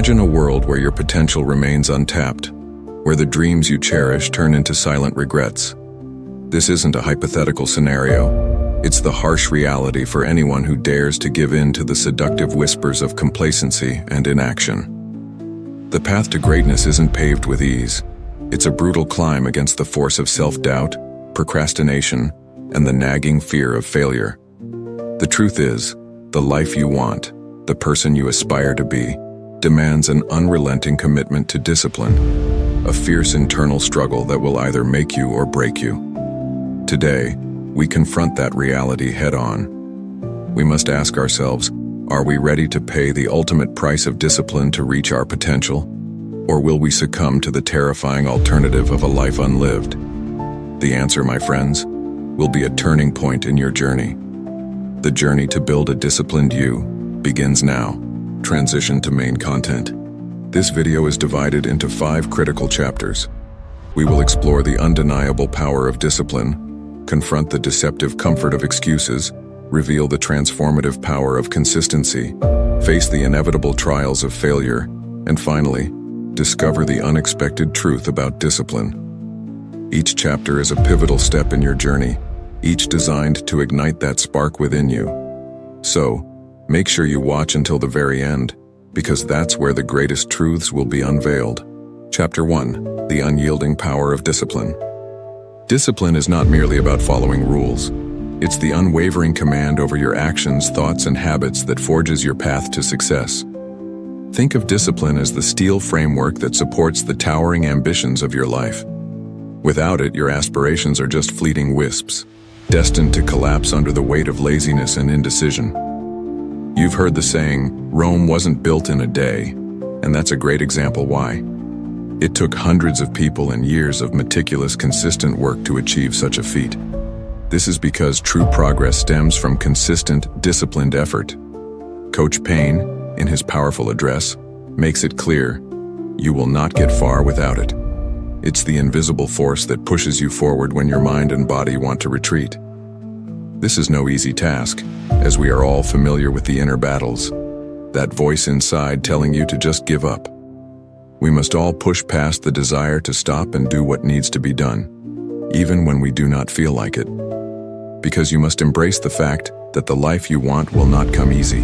Imagine a world where your potential remains untapped, where the dreams you cherish turn into silent regrets. This isn't a hypothetical scenario. It's the harsh reality for anyone who dares to give in to the seductive whispers of complacency and inaction. The path to greatness isn't paved with ease. It's a brutal climb against the force of self-doubt, procrastination, and the nagging fear of failure. The truth is, the life you want, the person you aspire to be, demands an unrelenting commitment to discipline, a fierce internal struggle that will either make you or break you. Today, we confront that reality head-on. We must ask ourselves, are we ready to pay the ultimate price of discipline to reach our potential? Or will we succumb to the terrifying alternative of a life unlived? The answer, my friends, will be a turning point in your journey. The journey to build a disciplined you begins now. Transition to main content. This video is divided into 5 critical chapters. We will explore the undeniable power of discipline, confront the deceptive comfort of excuses, reveal the transformative power of consistency, face the inevitable trials of failure, and finally, discover the unexpected truth about discipline. Each chapter is a pivotal step in your journey, each designed to ignite that spark within you. So, make sure you watch until the very end, because that's where the greatest truths will be unveiled. Chapter 1: The Unyielding Power of Discipline. Discipline is not merely about following rules. It's the unwavering command over your actions, thoughts, and habits that forges your path to success. Think of discipline as the steel framework that supports the towering ambitions of your life. Without it, your aspirations are just fleeting wisps, destined to collapse under the weight of laziness and indecision. You've heard the saying, Rome wasn't built in a day, and that's a great example why. It took hundreds of people and years of meticulous, consistent work to achieve such a feat. This is because true progress stems from consistent, disciplined effort. Coach Payne, in his powerful address, makes it clear, you will not get far without it. It's the invisible force that pushes you forward when your mind and body want to retreat. This is no easy task, as we are all familiar with the inner battles, that voice inside telling you to just give up. We must all push past the desire to stop and do what needs to be done, even when we do not feel like it. Because you must embrace the fact that the life you want will not come easy.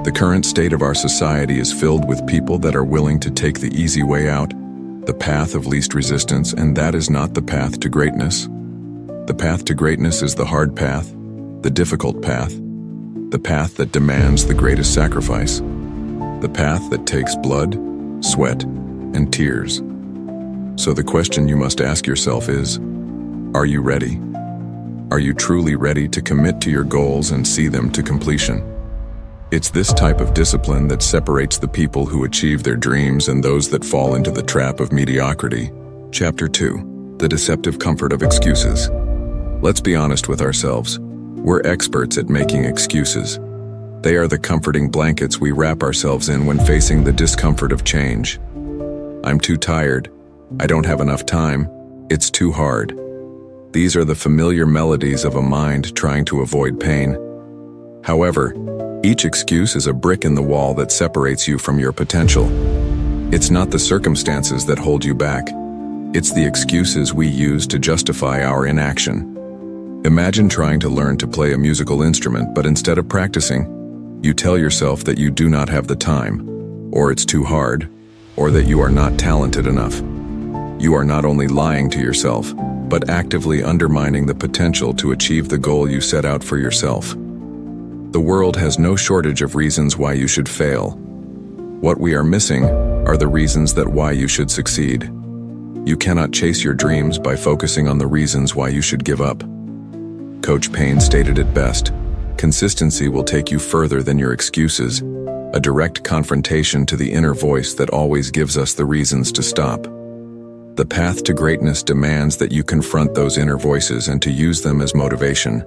The current state of our society is filled with people that are willing to take the easy way out, the path of least resistance, and that is not the path to greatness. The path to greatness is the hard path, the difficult path, the path that demands the greatest sacrifice, the path that takes blood, sweat, and tears. So the question you must ask yourself is, are you ready? Are you truly ready to commit to your goals and see them to completion? It's this type of discipline that separates the people who achieve their dreams and those that fall into the trap of mediocrity. Chapter 2: The Deceptive Comfort of Excuses. Let's be honest with ourselves. We're experts at making excuses. They are the comforting blankets we wrap ourselves in when facing the discomfort of change. I'm too tired. I don't have enough time. It's too hard. These are the familiar melodies of a mind trying to avoid pain. However, each excuse is a brick in the wall that separates you from your potential. It's not the circumstances that hold you back. It's the excuses we use to justify our inaction. Imagine trying to learn to play a musical instrument, but instead of practicing, you tell yourself that you do not have the time, or it's too hard, or that you are not talented enough. You are not only lying to yourself, but actively undermining the potential to achieve the goal you set out for yourself. The world has no shortage of reasons why you should fail. What we are missing are the reasons that why you should succeed. You cannot chase your dreams by focusing on the reasons why you should give up. Coach Payne stated it best, consistency will take you further than your excuses, a direct confrontation to the inner voice that always gives us the reasons to stop. The path to greatness demands that you confront those inner voices and to use them as motivation.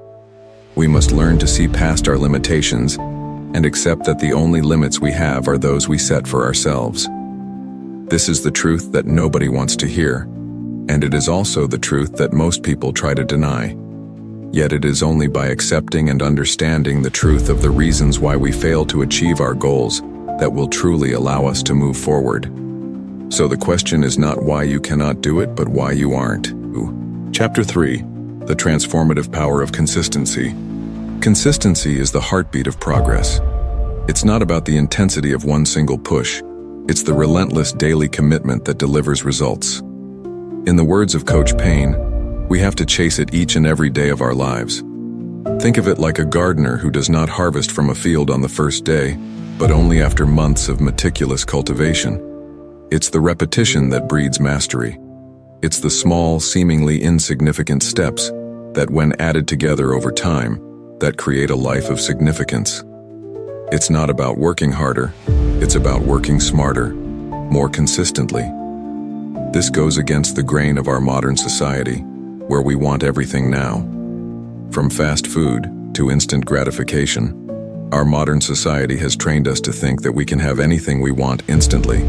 We must learn to see past our limitations and accept that the only limits we have are those we set for ourselves. This is the truth that nobody wants to hear, and it is also the truth that most people try to deny. Yet it is only by accepting and understanding the truth of the reasons why we fail to achieve our goals that will truly allow us to move forward. So the question is not why you cannot do it, but why you aren't. Chapter 3. The transformative power of consistency. Consistency is the heartbeat of progress. It's not about the intensity of one single push. It's the relentless daily commitment that delivers results. In the words of Coach Payne, we have to chase it each and every day of our lives. Think of it like a gardener who does not harvest from a field on the first day, but only after months of meticulous cultivation. It's the repetition that breeds mastery. It's the small, seemingly insignificant steps that, when added together over time, that create a life of significance. It's not about working harder, it's about working smarter, more consistently. This goes against the grain of our modern society, where we want everything now. From fast food to instant gratification, our modern society has trained us to think that we can have anything we want instantly.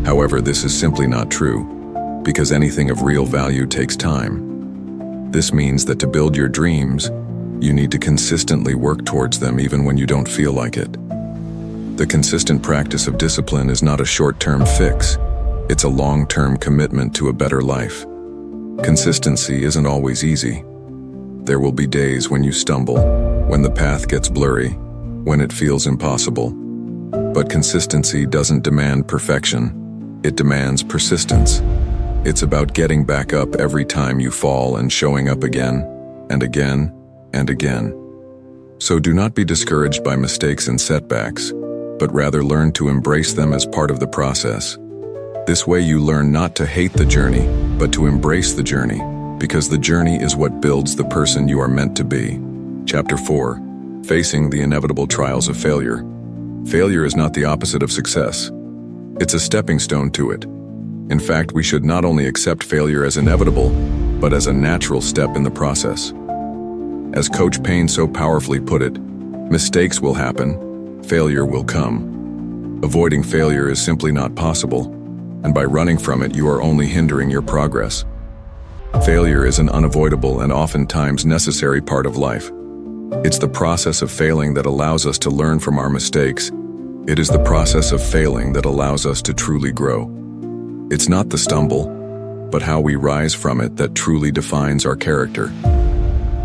However, this is simply not true, because anything of real value takes time. This means that to build your dreams, you need to consistently work towards them even when you don't feel like it. The consistent practice of discipline is not a short-term fix. It's a long-term commitment to a better life. Consistency isn't always easy. There will be days when you stumble, when the path gets blurry, when it feels impossible. But consistency doesn't demand perfection. It demands persistence. It's about getting back up every time you fall and showing up again, and again, and again. So do not be discouraged by mistakes and setbacks, but rather learn to embrace them as part of the process. This way you learn not to hate the journey, but to embrace the journey, because the journey is what builds the person you are meant to be. Chapter 4. Facing the inevitable trials of failure. Failure is not the opposite of success. It's a stepping stone to it. In fact, we should not only accept failure as inevitable, but as a natural step in the process. As Coach Payne so powerfully put it, mistakes will happen, failure will come. Avoiding failure is simply not possible, and by running from it, you are only hindering your progress. Failure is an unavoidable and oftentimes necessary part of life. It's the process of failing that allows us to learn from our mistakes. It is the process of failing that allows us to truly grow. It's not the stumble, but how we rise from it that truly defines our character.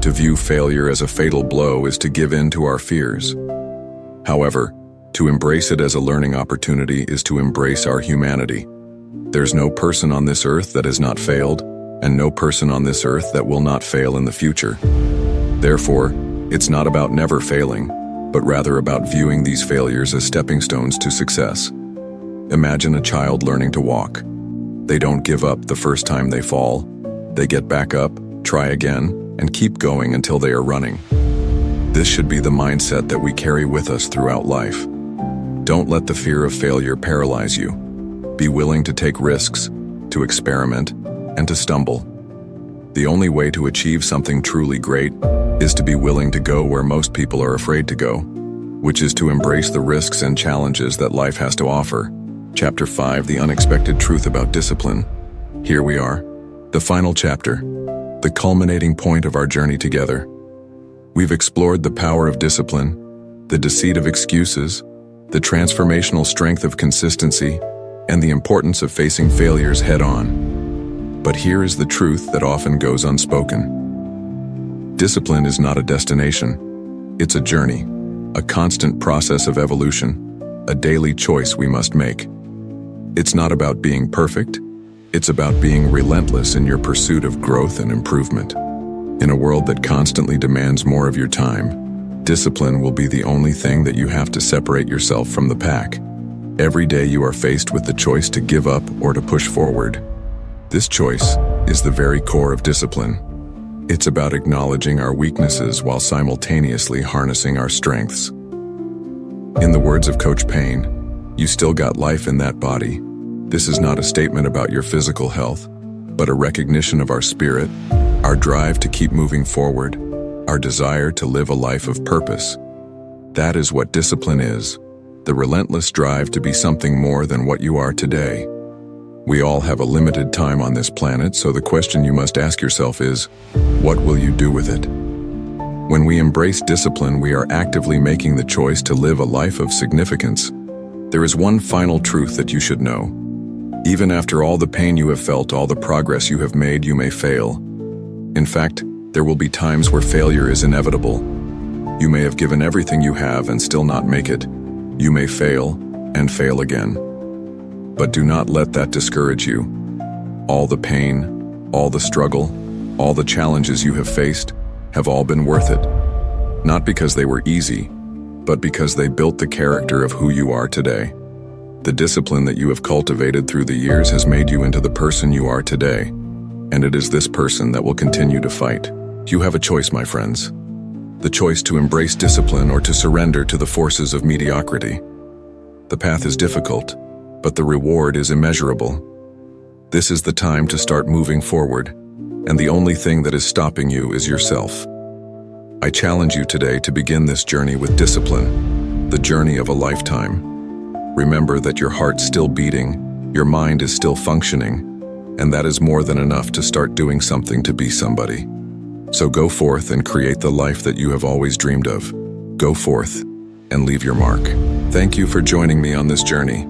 To view failure as a fatal blow is to give in to our fears. However, to embrace it as a learning opportunity is to embrace our humanity. There's no person on this earth that has not failed, and no person on this earth that will not fail in the future. Therefore, it's not about never failing, but rather about viewing these failures as stepping stones to success. Imagine a child learning to walk. They don't give up the first time they fall. They get back up, try again, and keep going until they are running. This should be the mindset that we carry with us throughout life. Don't let the fear of failure paralyze you. Be willing to take risks, to experiment, and to stumble. The only way to achieve something truly great is to be willing to go where most people are afraid to go, which is to embrace the risks and challenges that life has to offer. Chapter 5. The unexpected truth about discipline. Here we are, the final chapter, the culminating point of our journey together. We've explored the power of discipline, the deceit of excuses, the transformational strength of consistency, and the importance of facing failures head-on. But here is the truth that often goes unspoken. Discipline is not a destination. It's a journey, a constant process of evolution, a daily choice we must make. It's not about being perfect. It's about being relentless in your pursuit of growth and improvement. In a world that constantly demands more of your time, discipline will be the only thing that you have to separate yourself from the pack. Every day you are faced with the choice to give up or to push forward. This choice is the very core of discipline. It's about acknowledging our weaknesses while simultaneously harnessing our strengths. In the words of Coach Payne, you still got life in that body. This is not a statement about your physical health, but a recognition of our spirit, our drive to keep moving forward, our desire to live a life of purpose. That is what discipline is, the relentless drive to be something more than what you are today. We all have a limited time on this planet, so the question you must ask yourself is, what will you do with it? When we embrace discipline, we are actively making the choice to live a life of significance. There is one final truth that you should know. Even after all the pain you have felt, all the progress you have made, you may fail. In fact, there will be times where failure is inevitable. You may have given everything you have and still not make it. You may fail and fail again. But do not let that discourage you. All the pain, all the struggle, all the challenges you have faced have all been worth it. Not because they were easy, but because they built the character of who you are today. The discipline that you have cultivated through the years has made you into the person you are today, and it is this person that will continue to fight. You have a choice, my friends. The choice to embrace discipline or to surrender to the forces of mediocrity. The path is difficult, but the reward is immeasurable. This is the time to start moving forward, and the only thing that is stopping you is yourself. I challenge you today to begin this journey with discipline, the journey of a lifetime. Remember that your heart's still beating, your mind is still functioning, and that is more than enough to start doing something to be somebody. So go forth and create the life that you have always dreamed of. Go forth and leave your mark. Thank you for joining me on this journey.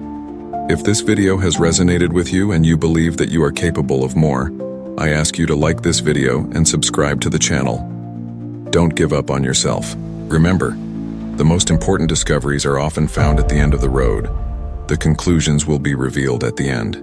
If this video has resonated with you and you believe that you are capable of more, I ask you to like this video and subscribe to the channel. Don't give up on yourself. Remember, the most important discoveries are often found at the end of the road. The conclusions will be revealed at the end.